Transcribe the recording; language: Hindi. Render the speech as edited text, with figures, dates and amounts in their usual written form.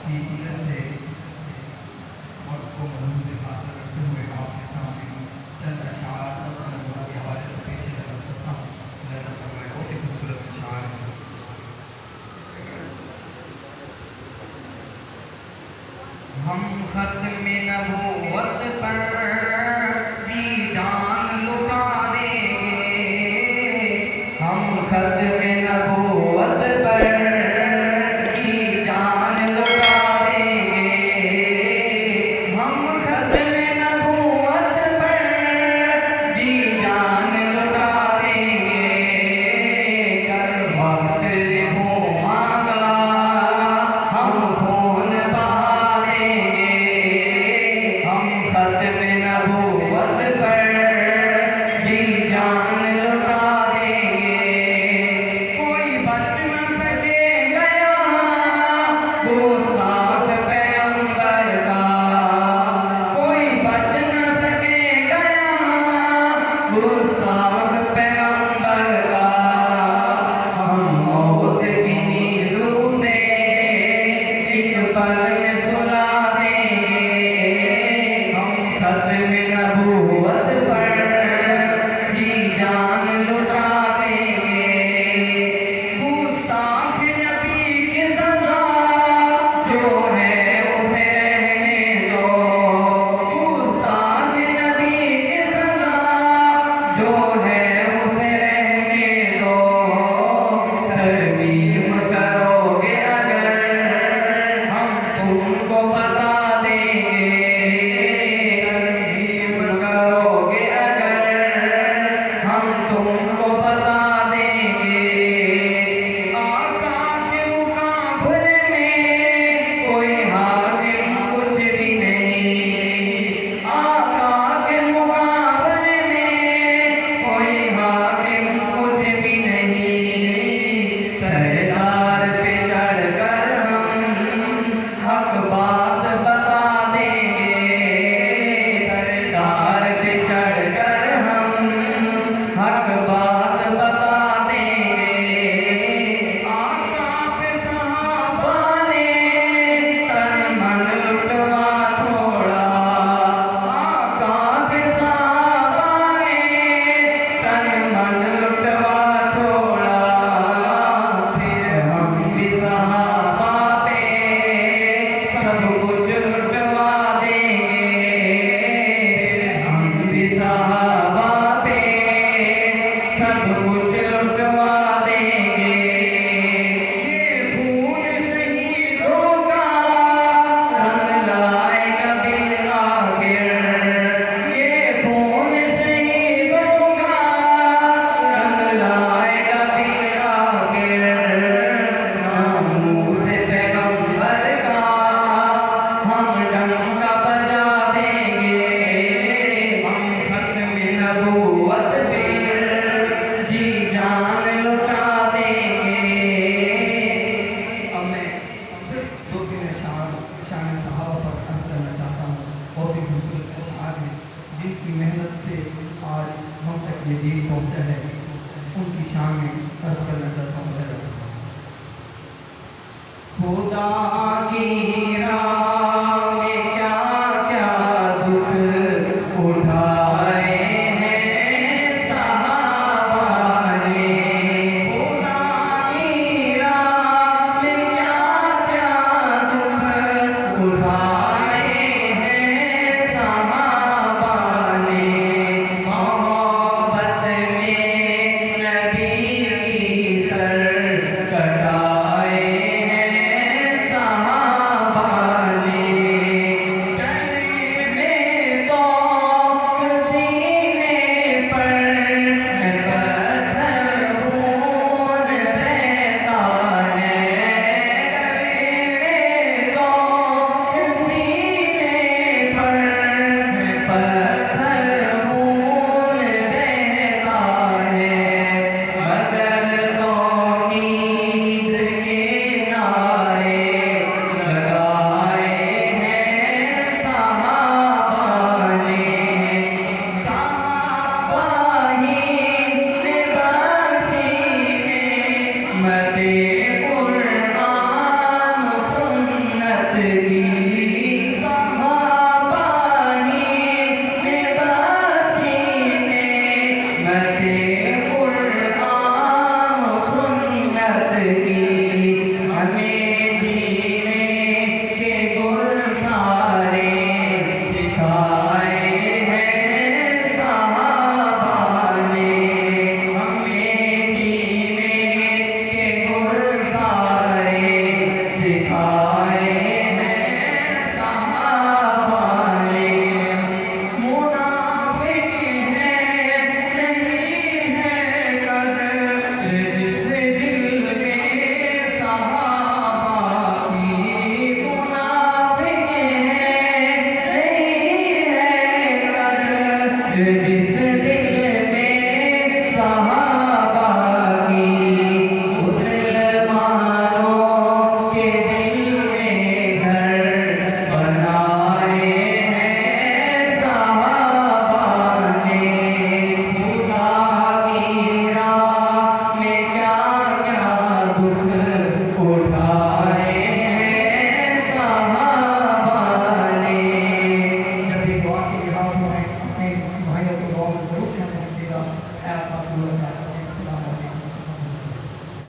कि इधर से वक्त को मजहूर से हासिल करते हुए आपके सामने चंद अशार नबुव्वत के हवाले से पेश करता हूँ। नजर फरमाएं, बहुत ही खूबसूरत अशार हैं। हम खत्म नबुव्वत पर जी जान लुटा देंगे। हम खत्म नबुव्वत पर जी जान लुटा देंगे। हम खत्म नबुव्वत पर जी जान लुटा देंगे। कर वक्त देखो मांगा हम खून बहा देंगे। हम खत्म नबुव्वत पर जी जान लुटा देंगे। कोई बच न सकेगा यहाँ गुस्ताख पैगंबर का। कोई बच न सकेगा यहाँ गुस्ताख पैगंबर का। हम मौत की नींदों से एक पल में सुला देंगे। हम खत्म नबुव्वत पर जी जान लुटा देंगे। गुस्ताख नबी की सजा जो है उसे रहने दो। गुस्ताख नबी की सजा जो है उसे रहने दो। तरमीम करोगे अगर हम तुमको बता देंगे। तरमीम करोगे अगर हम तुमको बता देंगे। आका के मुकाबले में कोई हाकिम कुछ भी नहीं। आका के मुकाबले में कोई हाकिम कुछ भी नहीं। सरदार पे चढ़कर हम हक बात बता देंगे। सरदार पे चढ़कर हम हक बात बता देंगे। आका पे सहाबा ने तन मन लुटवा छोड़ा। आका पे सहाबा ने तन मन लुटवा छोड़ा। फिर हम भी सहाबा पे सब कुछ लुटवा देंगे। फिर हम भी सहाबा पे सब कुछ लुटवा देंगे। ये खून शहीदों का रंग लाएगा फिर आखिर। ये खून शहीदों का रंग लाएगा फिर आखिर। नामूस पैगंबर का हम डंका बजा देंगे। हम खत्म नबुव्वत पे जी जान लुटा देंगे। अब मैं सिर्फ 2-3 अशार शान सहाबा पर अर्ज करना चाहता हूँ। बहुत ही खूबसूरत अशार हैं जिनकी मेहनत से आज हम तक ये दीन पहुँचा है। उनकी शान में अर्ज करना चाहता हूँ। खुदा की राह में क्या क्या दुख उठाए हैं सहाबा ने। खुदा की राह में क्या क्या दुख उठाए हैं सहाबा ने। मोहब्बत में नबी की सर कटाए हैं की